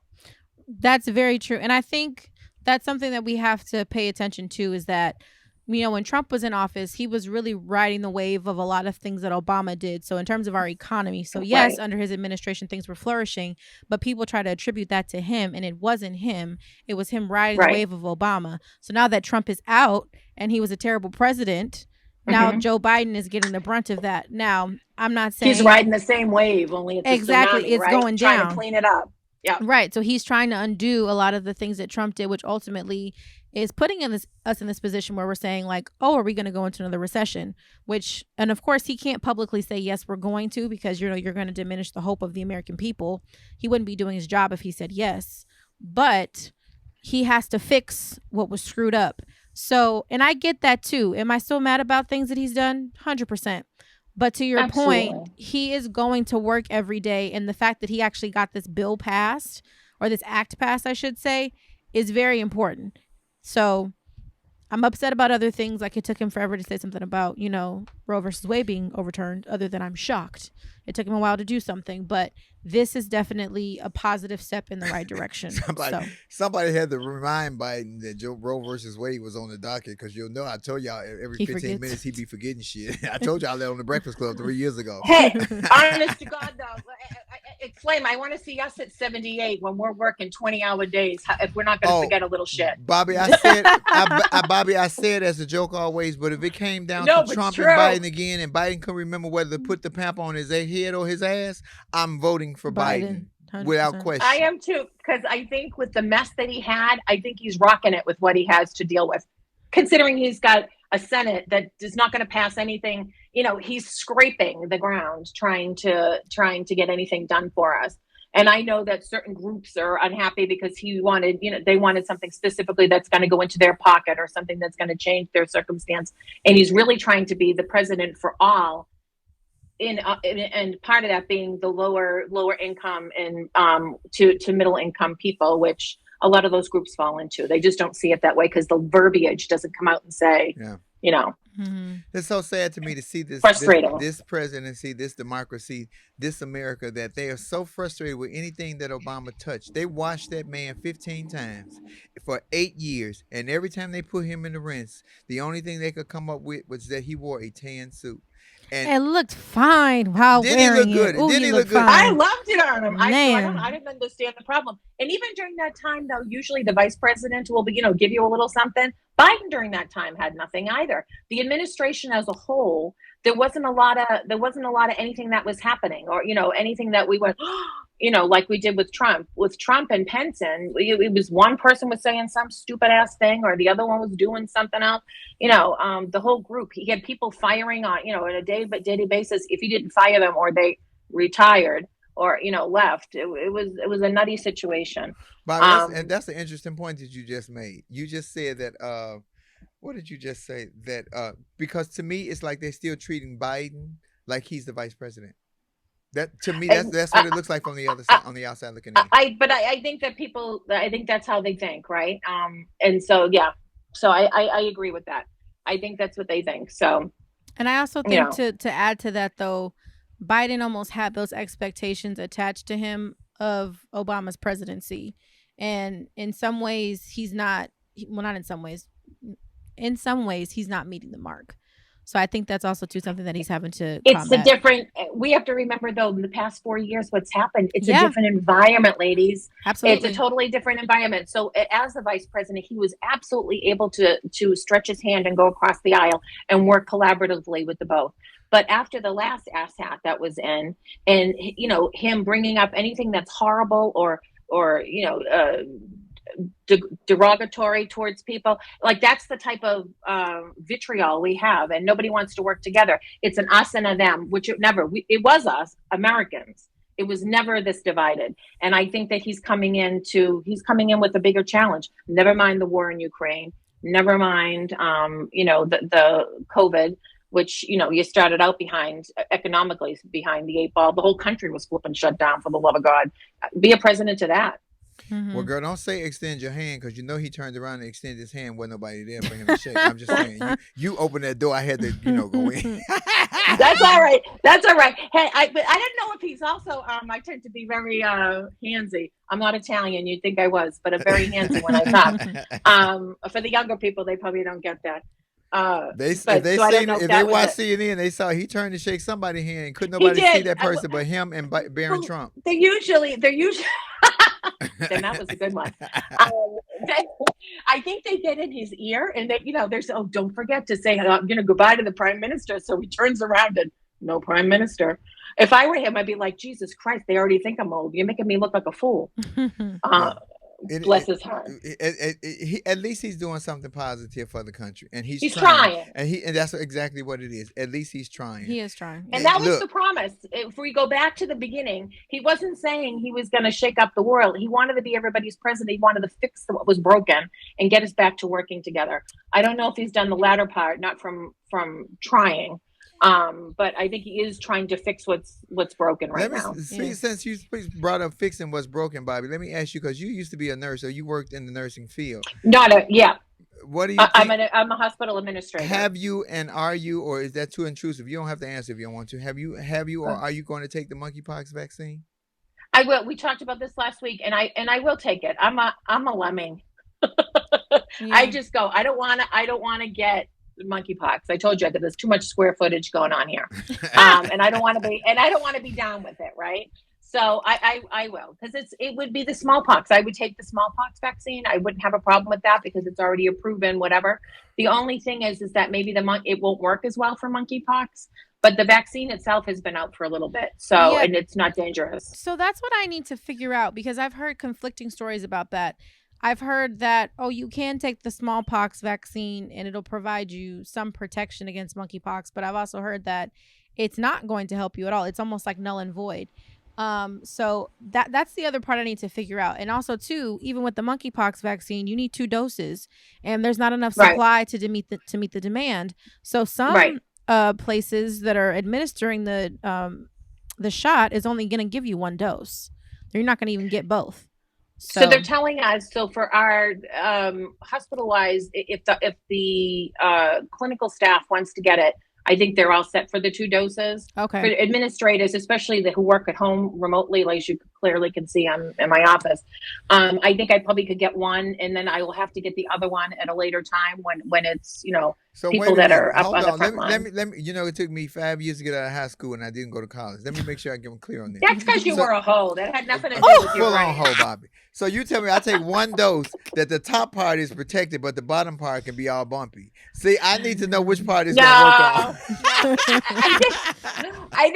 Speaker 2: That's very true. And I think that's something that we have to pay attention to, is that, when Trump was in office, he was really riding the wave of a lot of things that Obama did. So in terms of our economy, so yes, right, under his administration, things were flourishing, but people try to attribute that to him, and it wasn't him. It was him riding the wave of Obama. So now that Trump is out and he was a terrible president, now Joe Biden is getting the brunt of that. Now, I'm not saying
Speaker 3: he's riding the same wave, only it's
Speaker 2: exactly
Speaker 3: tsunami,
Speaker 2: it's
Speaker 3: right?
Speaker 2: going down.
Speaker 3: Trying to clean it up. Yeah.
Speaker 2: Right. So he's trying to undo a lot of the things that Trump did, which ultimately is putting us in this position where we're saying, like, oh, are we going to go into another recession? And of course, he can't publicly say, yes, we're going to, because, you're going to diminish the hope of the American people. He wouldn't be doing his job if he said yes. But he has to fix what was screwed up. So, and I get that too. Am I still mad about things that he's done? 100%. But to your point, he is going to work every day. And the fact that he actually got this bill passed, or this act passed, I should say, is very important. So I'm upset about other things. Like, it took him forever to say something about, Roe versus Wade being overturned, other than I'm shocked. It took him a while to do something, but this is definitely a positive step in the right direction.
Speaker 1: Somebody had to remind Biden that Roe versus Wade was on the docket, because you'll know I told y'all every 15 minutes he'd be forgetting shit. I told y'all that on the Breakfast Club 3 years ago.
Speaker 3: Hey, honest to God, though, Flame, I want to see us at 78 when we're working 20-hour days. If we're not going to forget a little shit,
Speaker 1: Bobby, I said as a joke always, but if it came down to Trump and Biden again, and Biden couldn't remember whether to put the pamp on his head or his ass, I'm voting for Biden 100%. Without question.
Speaker 3: I am too, because I think with the mess that he had, I think he's rocking it with what he has to deal with. Considering he's got a Senate that is not going to pass anything, he's scraping the ground trying to get anything done for us. And I know that certain groups are unhappy because he wanted, they wanted something specifically that's going to go into their pocket or something that's going to change their circumstance. And he's really trying to be the president for all. And part of that being the lower income and to middle income people, which a lot of those groups fall into. They just don't see it that way because the verbiage doesn't come out and say,
Speaker 1: It's so sad to me to see this presidency, this democracy, this America, that they are so frustrated with anything that Obama touched. They washed that man 15 times for 8 years, and every time they put him in the rinse, the only thing they could come up with was that he wore a tan suit.
Speaker 2: And it looked fine while wearing it.
Speaker 1: Did he look good?
Speaker 3: I loved it on him. I didn't understand the problem. And even during that time, though, usually the vice president will be, give you a little something. Biden during that time had nothing either. The administration as a whole, there wasn't a lot of anything that was happening, or anything that we went, like we did with Trump and Pence. And it was one person was saying some stupid ass thing, or the other one was doing something else. The whole group. He had people firing on, on a day-by-day basis. If he didn't fire them, or they retired, or left, it was a nutty situation.
Speaker 1: But and that's an interesting point that you just made. You just said that. What did you just say? That because to me, it's like they're still treating Biden like he's the vice president. That to me, that's what it looks like from the other side, on the outside looking in.
Speaker 3: I think that people, I think that's how they think, right? And so so I agree with that. I think that's what they think. So,
Speaker 2: and I also think to add to that, though, Biden almost had those expectations attached to him of Obama's presidency, and in some ways he's not. Well, not in some ways. In some ways, he's not meeting the mark. So I think that's also too something that he's having to combat.
Speaker 3: We have to remember, though, in the past 4 years, what's happened, it's a different environment, ladies.
Speaker 2: Absolutely.
Speaker 3: It's a totally different environment. So as the vice president, he was absolutely able to stretch his hand and go across the aisle and work collaboratively with the both. But after the last asshat that was in, and, him bringing up anything that's horrible or derogatory towards people, like that's the type of vitriol we have, and nobody wants to work together. It's an us and a them, which it was us Americans. It was never this divided. And I think that he's coming in with a bigger challenge. Never mind the war in Ukraine, never mind the COVID, which you started out economically behind the 8 ball. The whole country was flipping shut down, for the love of God. Be a president to that.
Speaker 2: Mm-hmm.
Speaker 1: Well, girl, don't say extend your hand, because he turned around and extended his hand. Wasn't nobody there for him to shake. I'm just saying, you opened that door. I had to, go in.
Speaker 3: That's all right. Hey, I didn't know if he's also. I tend to be very handsy. I'm not Italian. You'd think I was, but I'm very handsy when I talk. For the younger people, they probably don't get that.
Speaker 1: If they watch CNN, they saw he turned to shake somebody's hand. Couldn't nobody see that person but him and Barron Trump.
Speaker 3: They're usually. Then that was a good one. I think they get in his ear, and they, there's don't forget to say I'm going to goodbye to the prime minister. So he turns around and no prime minister. If I were him, I'd be like, Jesus Christ, they already think I'm old. You're making me look like a fool. Bless his heart.
Speaker 1: At least he's doing something positive for the country, and he's
Speaker 3: trying.
Speaker 1: And that's exactly what it is. At least he's trying.
Speaker 2: He is trying,
Speaker 3: and that was the promise. If we go back to the beginning, he wasn't saying he was going to shake up the world. He wanted to be everybody's president. He wanted to fix what was broken and get us back to working together. I don't know if he's done the latter part, not from trying. But I think he is trying to fix what's broken now.
Speaker 1: Since you brought up fixing what's broken, Bobby, let me ask you, because you used to be a nurse, or you worked in the nursing field. What do you think?
Speaker 3: I'm a hospital administrator.
Speaker 1: Have you and are you, or is that too intrusive? You don't have to answer if you don't want to. Have you, or are you going to take the monkeypox vaccine?
Speaker 3: I will. We talked about this last week, and I will take it. I'm a lemming. I just go. I don't want to get monkeypox. I told you that there's too much square footage going on here, and I don't want to be down with it, right? So I will, because it would be the smallpox. I would take the smallpox vaccine. I wouldn't have a problem with that because it's already a proven whatever. The only thing is that maybe it won't work as well for monkeypox. But the vaccine itself has been out for a little bit, and it's not dangerous.
Speaker 2: So that's what I need to figure out, because I've heard conflicting stories about that. I've heard that, you can take the smallpox vaccine and it'll provide you some protection against monkeypox. But I've also heard that it's not going to help you at all. It's almost like null and void. So that's the other part I need to figure out. And also, too, even with the monkeypox vaccine, you need 2 doses, and there's not enough supply to meet the demand. So some places that are administering the shot is only going to give you 1 dose. You're not going to even get both.
Speaker 3: So they're telling us, for our hospitalized, if the clinical staff wants to get it, I think they're all set for the 2 doses.
Speaker 2: Okay.
Speaker 3: For administrators, especially who work at home remotely, like you clearly can see I'm in my office. I think I probably could get 1, and then I will have to get the other one at a later time when it's,
Speaker 1: So
Speaker 3: people that are up on the front line.
Speaker 1: Let me. It took me 5 years to get out of high school, and I didn't go to college. Let me make sure I get them clear on this.
Speaker 3: That's because you were a hoe. That had nothing to do with you.
Speaker 1: Full on hoe, Bobby. So you tell me I take 1 dose that the top part is protected, but the bottom part can be all bumpy. See, I need to know which part is going to work on.
Speaker 3: I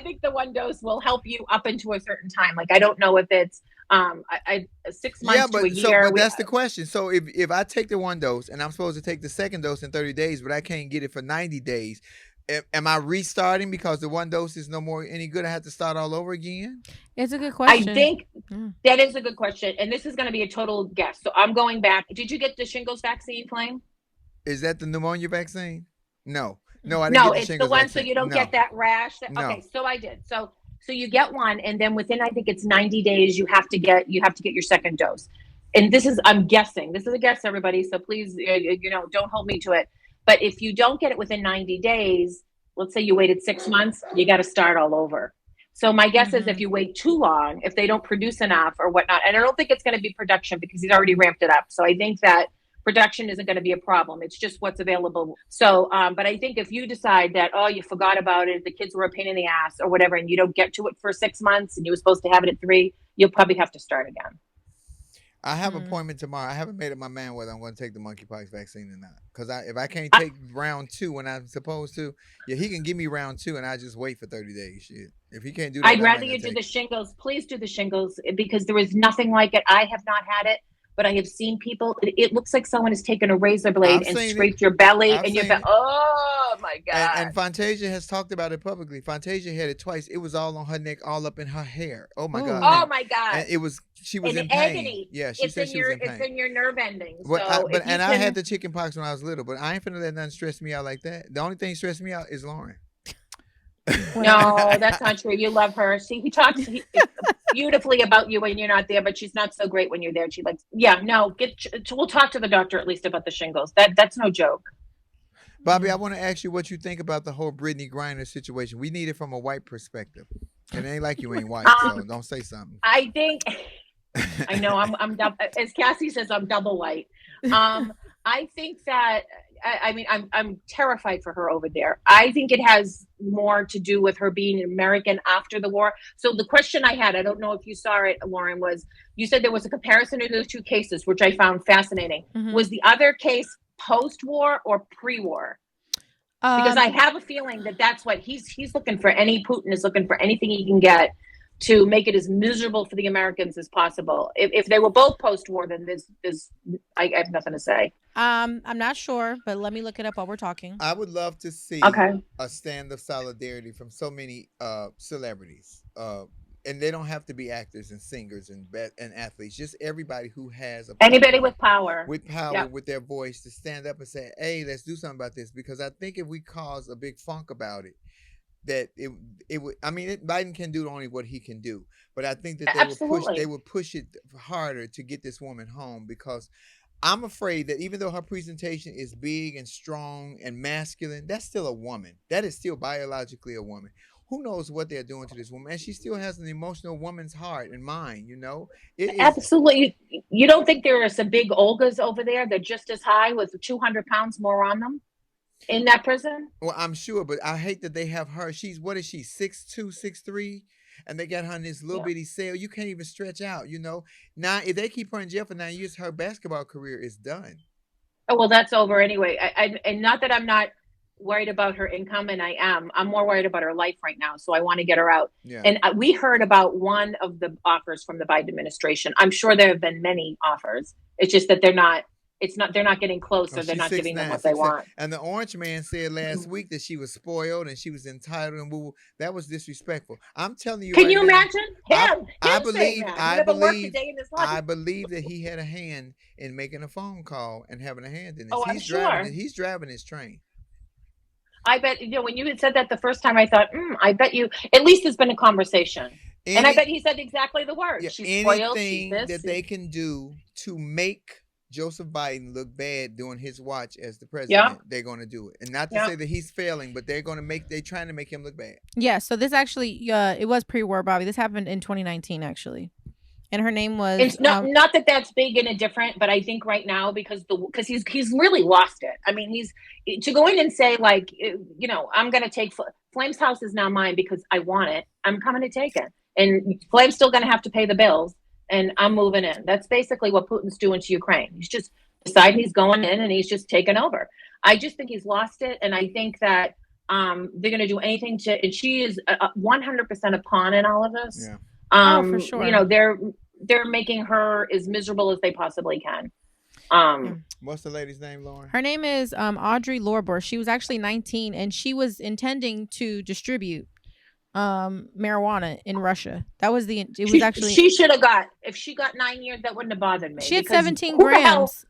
Speaker 3: think the 1 dose will help you up into a certain time. Like, I don't know if it's 6 months to a year.
Speaker 1: But that's the question. So if I take the 1 dose and I'm supposed to take the second dose in 30 days, but I can't get it for 90 days, am I restarting because the 1 dose is no more any good? I have to start all over again?
Speaker 2: It's a good question.
Speaker 3: I think that is a good question. And this is going to be a total guess. So I'm going back. Did you get the shingles vaccine, Flame?
Speaker 1: Is that the pneumonia vaccine? No, I didn't get the shingles
Speaker 3: it's the one
Speaker 1: vaccine.
Speaker 3: So you don't get that rash. Okay, so I did. So you get 1, and then within, I think it's 90 days, you have to get your second dose. And I'm guessing. This is a guess, everybody. So please, don't hold me to it. But if you don't get it within 90 days, let's say you waited 6 months, you got to start all over. So my guess is if you wait too long, if they don't produce enough or whatnot, and I don't think it's going to be production because he's already ramped it up. So I think that production isn't going to be a problem. It's just what's available. So, but I think if you decide that, you forgot about it, the kids were a pain in the ass or whatever, and you don't get to it for 6 months and you were supposed to have it at 3, you'll probably have to start again.
Speaker 1: I have an appointment tomorrow. I haven't made up my mind whether I'm going to take the monkeypox vaccine or not. Because if I can't take round 2 when I'm supposed to, he can give me round 2 and I just wait for 30 days. Shit. If he can't do that,
Speaker 3: I'd rather you do the shingles. Please do the shingles because there is nothing like it. I have not had it, but I have seen people. It looks like someone has taken a razor blade and scraped your belly and you're oh my God.
Speaker 1: And Fantasia has talked about it publicly. Fantasia had it twice. It was all on her neck, all up in her hair. Oh my God.
Speaker 3: Oh my God.
Speaker 1: And she was in pain.
Speaker 3: Agony.
Speaker 1: Yeah, she said she was in pain.
Speaker 3: It's in your nerve endings.
Speaker 1: I had the chicken pox when I was little, but I ain't finna let nothing stress me out like that. The only thing stressing me out is Lauren.
Speaker 3: No, that's not true. You love her. See, he talks beautifully about you when you're not there, but she's not so great when you're there. She we'll talk to the doctor at least about the shingles. That's no joke.
Speaker 1: Bobby, I want to ask you what you think about the whole Brittney Griner situation. We need it from a white perspective. And it ain't like you ain't white, so don't say something.
Speaker 3: I think I know I'm double, as Cassie says, I'm double white. I think that I'm terrified for her over there. I think it has more to do with her being American after the war. So the question I had, I don't know if you saw it, Lauren, was you said there was a comparison of those 2 cases, which I found fascinating. Was the other case post-war or pre-war? Because I have a feeling that that's what he's looking for. Putin is looking for anything he can get to make it as miserable for the Americans as possible. If they were both post-war, then I have nothing to say.
Speaker 2: I'm not sure, but let me look it up while we're talking.
Speaker 1: I would love to see a stand of solidarity from so many celebrities. And they don't have to be actors and singers and athletes, just everybody who has
Speaker 3: anybody with power,
Speaker 1: with their voice to stand up and say, hey, let's do something about this. Because I think if we cause a big funk about it, that it would. I mean, Biden can do only what he can do, but I think that they would push it harder to get this woman home because I'm afraid that even though her presentation is big and strong and masculine, that's still a woman. That is still biologically a woman. Who knows what they're doing to this woman? And she still has an emotional woman's heart and mind, It is.
Speaker 3: Absolutely. You don't think there are some big Olgas over there that are just as high with 200 pounds more on them in that prison?
Speaker 1: Well, I'm sure, but I hate that they have her. What is she, 6'2", 6'3"? And they got her in this little
Speaker 3: Yeah.
Speaker 1: bitty cell. You can't even stretch out, Now, if they keep her in jail for 9 years, her basketball career is done.
Speaker 3: Oh, well, that's over anyway. And not that I'm not worried about her income, and I'm more worried about her life right now. So I want to get her out.
Speaker 1: Yeah.
Speaker 3: And we heard about one of the offers from the Biden administration. I'm sure there have been many offers. It's just that they're not getting close, or they're not giving them what they want.
Speaker 1: And the orange man said last week that she was spoiled and she was entitled, and that was disrespectful. I'm telling you.
Speaker 3: Can you imagine him?
Speaker 1: I
Speaker 3: believe
Speaker 1: that he had a hand in making a phone call and having a hand in this.
Speaker 3: Oh, I'm sure.
Speaker 1: He's driving his train.
Speaker 3: I bet, when you had said that the first time, I thought, I bet you, at least there's been a conversation. And I bet he said exactly the words.
Speaker 1: Yeah,
Speaker 3: she's spoiled,
Speaker 1: anything that they can do to make Joseph Biden look bad during his watch as the president, they're going to do it. And not to say that he's failing, but they're trying to make him look bad.
Speaker 2: Yeah, so this actually, it was pre-war, Bobby. This happened in 2019, actually. And her name was...
Speaker 3: It's not that that's big and different, but I think right now, because he's really lost it. I mean, he's to go in and say, like, I'm going to take... Flame's house is now mine because I want it. I'm coming to take it. And Flame's still going to have to pay the bills. And I'm moving in. That's basically what Putin's doing to Ukraine. He's just deciding he's going in and he's just taking over. I just think he's lost it. And I think that they're going to do anything to, and she is 100% a pawn in all of this.
Speaker 2: Yeah. For sure.
Speaker 3: They're making her as miserable as they possibly can.
Speaker 1: What's the lady's name, Lauren?
Speaker 2: Her name is Audrey Lorber. She was actually 19 and she was intending to distribute marijuana in Russia. That was
Speaker 3: she should have got, if she got 9 years, that wouldn't have bothered me.
Speaker 2: She had 17 grams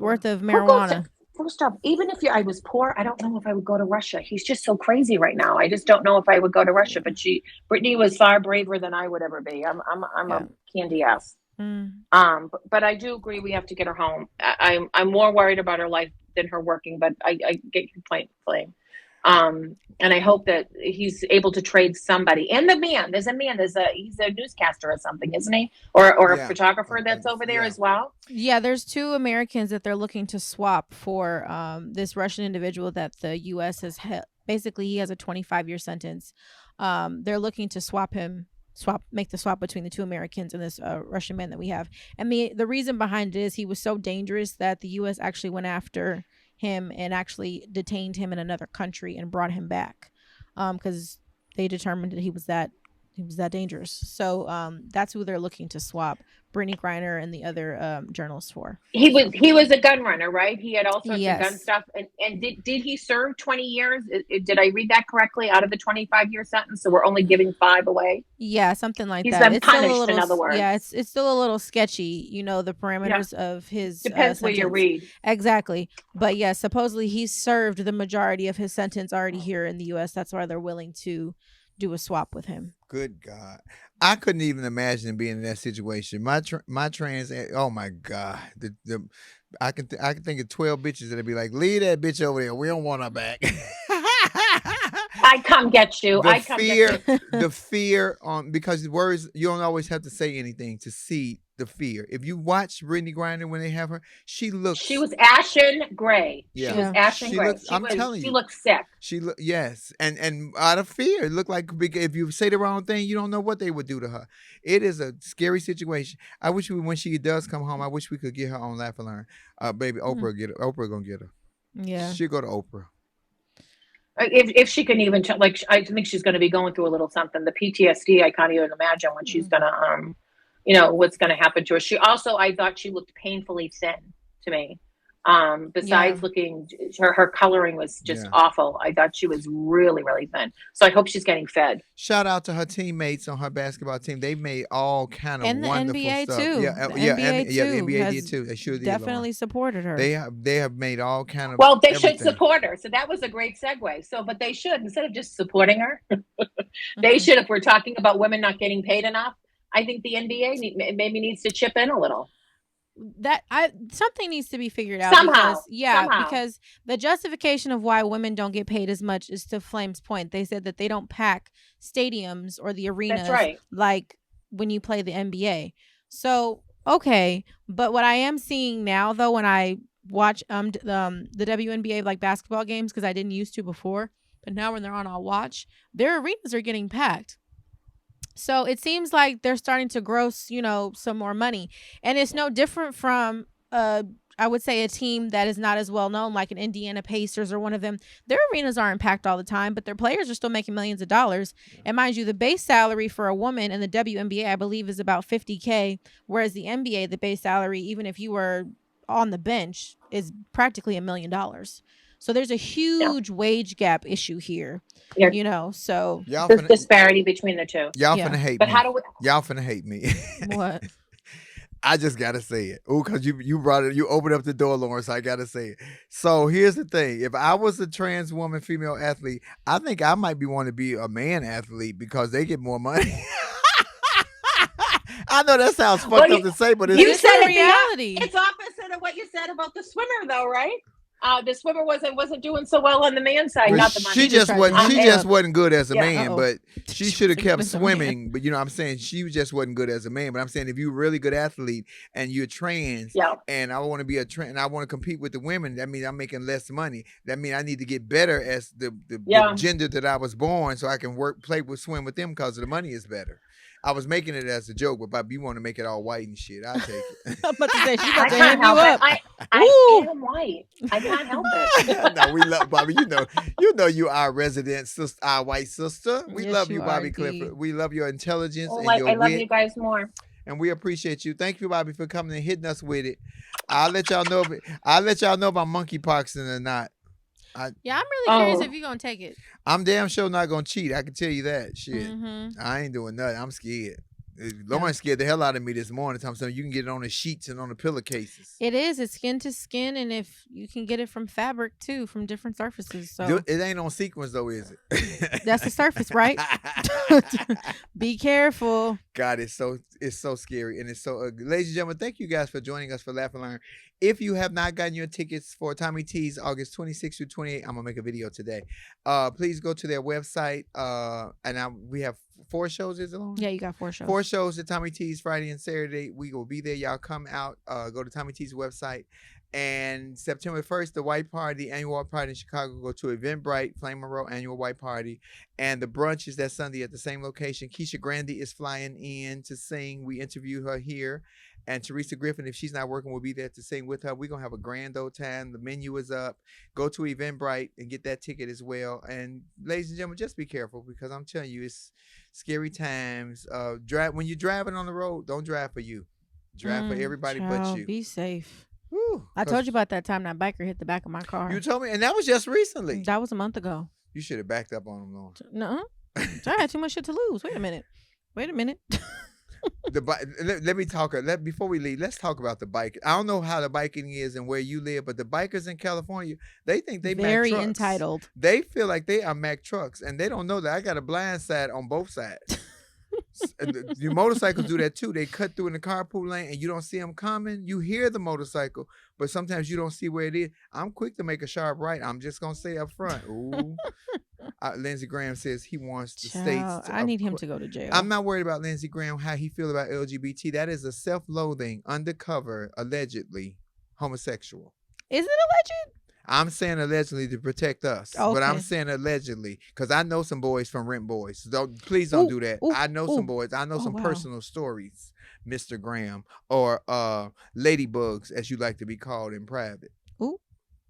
Speaker 2: worth of marijuana.
Speaker 3: First off, even if I was poor, I don't know if I would go to Russia. He's just so crazy right now. I just don't know if I would go to Russia. But Brittney was far braver than I would ever be. I'm a candy ass. But I do agree we have to get her home. I'm more worried about her life than her working. But I get your point, Flame. And I hope that he's able to trade somebody. And he's a newscaster or something, isn't he? Or a photographer that's over there as well.
Speaker 2: Yeah, there's 2 Americans that they're looking to swap for this Russian individual that the U.S. has basically he has a 25-year sentence. They're looking to make the swap between the 2 Americans and this Russian man that we have. And the reason behind it is he was so dangerous that the U.S. actually went after him and actually detained him in another country and brought him back because they determined that he was that dangerous. So that's who they're looking to swap Brittney Griner and the other journalists for.
Speaker 3: He was a gun runner, right? He had all sorts of gun stuff. And did he serve 20 years? Did I read that correctly? Out of the 25-year sentence, so we're only giving 5 away?
Speaker 2: Yeah, something like
Speaker 3: that.
Speaker 2: He's
Speaker 3: been punished, in other words.
Speaker 2: Yeah, it's still a little sketchy, the parameters of his
Speaker 3: depends where you read.
Speaker 2: Exactly. But yeah, supposedly he's served the majority of his sentence already here in the U.S. That's why they're willing to do a swap with him.
Speaker 1: Good God. I couldn't even imagine being in that situation. My trans, oh my God. I can think of 12 bitches that'd be like, leave that bitch over there. We don't want her back.
Speaker 3: I come get you.
Speaker 1: The fear because the words, you don't always have to say anything to see the fear. If you watch Brittney Griner when they have her, she was
Speaker 3: ashen gray.
Speaker 1: Yeah.
Speaker 3: She was ashen gray. She looked sick.
Speaker 1: Yes. And out of fear, it looked like if you say the wrong thing, you don't know what they would do to her. It is a scary situation. I wish when she does come home, I wish we could get her on Laugh and Learn. Baby, Oprah get her. Oprah gonna get her.
Speaker 2: Yeah.
Speaker 1: She'll go to Oprah.
Speaker 3: If she can even I think she's going to be going through a little something. The PTSD, I can't even imagine when she's going to, what's going to happen to her. She also, I thought she looked painfully thin to me. Besides looking, her coloring was just awful. I thought she was really, really thin. So I hope she's getting fed.
Speaker 1: Shout out to her teammates on her basketball team. They made all kind of wonderful
Speaker 2: NBA
Speaker 1: stuff.
Speaker 2: Too.
Speaker 1: The NBA did too. They sure
Speaker 2: definitely supported her.
Speaker 1: They have made all kind of.
Speaker 3: Well, they should support her. So that was a great segue. But they should, instead of just supporting her, they should. If we're talking about women not getting paid enough, I think the NBA maybe needs to chip in a little.
Speaker 2: something needs to be figured out
Speaker 3: Somehow.
Speaker 2: because the justification of why women don't get paid as much is to Flame's point. They said that they don't pack stadiums or the arenas
Speaker 3: That's right.
Speaker 2: like when you play the NBA. So okay, but what I am seeing now though, when I watch the WNBA like basketball games, because I didn't used to before, but now when they're on, I'll watch. Their arenas are getting packed. So it seems like they're starting to gross, some more money. And it's no different from, I would say, a team that is not as well known, like an Indiana Pacers or one of them. Their arenas aren't packed all the time, but their players are still making millions of dollars. And mind you, the base salary for a woman in the WNBA, I believe, is about $50K, whereas the NBA, the base salary, even if you were on the bench, is practically $1 million. So there's a huge wage gap issue here, so
Speaker 3: there's disparity between the two.
Speaker 1: Y'all finna hate
Speaker 3: but
Speaker 1: me.
Speaker 3: How do we?
Speaker 1: Y'all finna hate me.
Speaker 2: What?
Speaker 1: I just gotta say it. Oh, because you brought it, you opened up the door, Lawrence. I gotta say it. So here's the thing: if I was a trans woman, female athlete, I think I might be wanting to be a man athlete because they get more money. I know that sounds fucked up to say, but
Speaker 3: you said
Speaker 2: reality.
Speaker 3: It's opposite of what you said about the swimmer, though, right? The swimmer wasn't doing so well on the man's side.
Speaker 1: Well,
Speaker 3: not the money.
Speaker 1: She just wasn't good as a man, but she should have kept swimming. But I'm saying she just wasn't good as a man. But I'm saying if you're a really good athlete and you're trans, and I want to be and I want to compete with the women, that means I'm making less money. That means I need to get better as the gender that I was born, so I can swim with them because the money is better. I was making it as a joke, but Bobby, you want to make it all white and shit. I'll take it.
Speaker 2: I'm about to say, she's about to
Speaker 3: hand
Speaker 2: you up.
Speaker 3: I am white. I can't help it.
Speaker 1: No, we love Bobby. You know you our resident sister, our white sister. We love you, Bobby Clifford. We love your intelligence and your wit.
Speaker 3: I love you guys more.
Speaker 1: And we appreciate you. Thank you, Bobby, for coming and hitting us with it. I'll let y'all know about monkeypox or not.
Speaker 2: I'm really curious if you're gonna take it.
Speaker 1: I'm damn sure not gonna cheat. I can tell you that. Shit.
Speaker 2: Mm-hmm.
Speaker 1: I ain't doing nothing. I'm scared. Lauren scared the hell out of me this morning. So you can get it on the sheets and on the pillowcases.
Speaker 2: It is. It's skin to skin, and if you can get it from fabric too, from different surfaces. So
Speaker 1: it ain't on sequence though, is it?
Speaker 2: That's the surface, right? Be careful. God,
Speaker 1: it's so scary and it's so ugly. Ladies and gentlemen, thank you guys for joining us for Laugh and Learn. If you have not gotten your tickets for Tommy T's August 26 through 28, I'm gonna make a video today. Please go to their website. We have 4 shows, is it long?
Speaker 2: Yeah, you got 4 shows.
Speaker 1: 4 shows at Tommy T's Friday and Saturday. We will be there. Y'all come out. Go to Tommy T's website. And September 1st, the White Party, annual White Party in Chicago. Go to Eventbrite, Flame Monroe, annual White Party. And the brunch is that Sunday at the same location. Keisha Grandy is flying in to sing. We interviewed her here. And Teresa Griffin, if she's not working, will be there to sing with her. We're going to have a grand old time. The menu is up. Go to Eventbrite and get that ticket as well. And ladies and gentlemen, just be careful because I'm telling you, it's scary times. When you're driving on the road, don't drive for you. Drive for everybody but you.
Speaker 2: Be safe.
Speaker 1: Whew,
Speaker 2: I told you about that time that biker hit the back of my car.
Speaker 1: You told me, and that was just recently.
Speaker 2: That was a month ago.
Speaker 1: You should have backed up on him, Lauren.
Speaker 2: No, I had too much shit to lose. Wait a minute.
Speaker 1: Let me talk. Before we leave, let's talk about the bike. I don't know how the biking is and where you live, but the bikers in California, they think they
Speaker 2: very
Speaker 1: Mack trucks.
Speaker 2: Entitled.
Speaker 1: They feel like they are Mack trucks, and they don't know that I got a blind side on both sides. Your motorcycles do that too. They cut through in the carpool lane, and you don't see them coming. You hear the motorcycle, but sometimes you don't see where it is. I'm quick to make a sharp right. I'm just gonna say up front. Ooh. Lindsey Graham says he wants the states.
Speaker 2: I need him to go to jail.
Speaker 1: I'm not worried about Lindsey Graham, how he feel about LGBT. That is a self-loathing, undercover, allegedly homosexual.
Speaker 2: Is it alleged?
Speaker 1: I'm saying allegedly to protect us, but I'm saying allegedly because I know some boys from Rent Boys. Please don't do that. I know some boys. I know some personal stories, Mr. Graham, or ladybugs, as you like to be called in private.
Speaker 2: Ooh.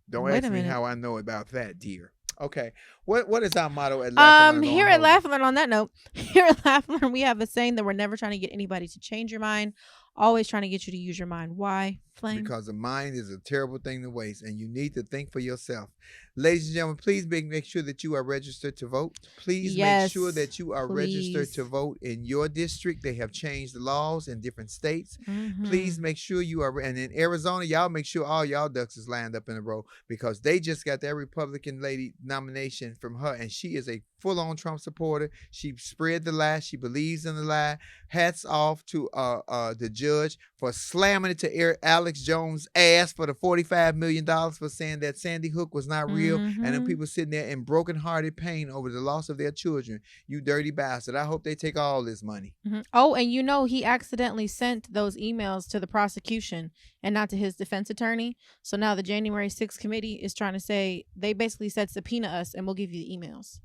Speaker 1: Don't ask me how I know about that, dear. Okay, what is our motto at Laugh and Learn?
Speaker 2: Here at Laugh and Learn, on that note, here at Laugh and Learn, we have a saying that we're never trying to get anybody to change your mind. Always trying to get you to use your mind. Why, Flame?
Speaker 1: Because the mind is a terrible thing to waste, and you need to think for yourself. Ladies and gentlemen, please make sure that you are registered to vote. Please make sure that you are registered to vote in your district. They have changed the laws in different states.
Speaker 2: Mm-hmm.
Speaker 1: Please make sure you are. And in Arizona, y'all make sure all y'all ducks is lined up in a row because they just got that Republican lady nomination from her, and she is a full-on Trump supporter. She spread the lie. She believes in the lie. Hats off to the judge judge for slamming it to Alex Jones' ass for the $45 million for saying that Sandy Hook was not real. And then people sitting there in brokenhearted pain over the loss of their children. You dirty bastard. I hope they take all this money.
Speaker 2: Oh, and you know, he accidentally sent those emails to the prosecution and not to his defense attorney. So now the January 6th committee is trying to say, they basically said subpoena us and we'll give you the emails.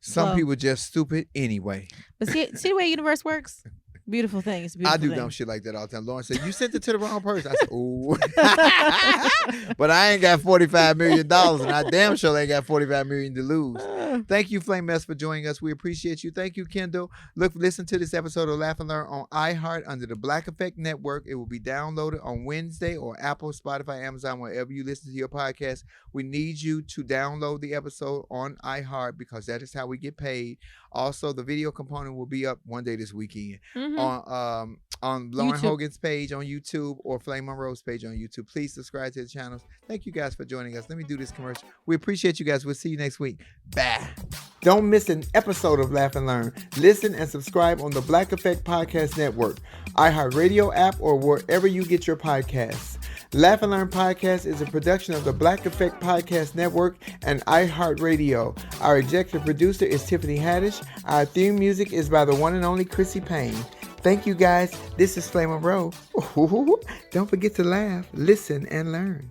Speaker 1: Some people just stupid anyway.
Speaker 2: But see the way the universe works? Beautiful thing. It's a beautiful
Speaker 1: I do
Speaker 2: thing.
Speaker 1: dumb shit like that all the time. Lauren said, you sent it to the wrong person. I said, ooh. But I ain't got $45 million, and I damn sure ain't got $45 million to lose. Thank you, Flame Mess, for joining us. We appreciate you. Thank you, Kendall. Listen to this episode of Laugh and Learn on iHeart under the Black Effect Network. It will be downloaded on Wednesday or Apple, Spotify, Amazon, wherever you listen to your podcast. We need you to download the episode on iHeart because that is how we get paid. Also, the video component will be up one day this weekend on Lauren Hogan's page on YouTube or Flame Monroe's page on YouTube. Please subscribe to the channels. Thank you guys for joining us. Let me do this commercial. We appreciate you guys. We'll see you next week. Bye. Don't miss an episode of Laugh and Learn. Listen and subscribe on the Black Effect Podcast Network, iHeartRadio app, or wherever you get your podcasts. Laugh and Learn Podcast is a production of the Black Effect Podcast Network and iHeartRadio. Our executive producer is Tiffany Haddish. Our theme music is by the one and only Chrissy Payne. Thank you guys. This is Flame Monroe. Don't forget to laugh, listen, and learn.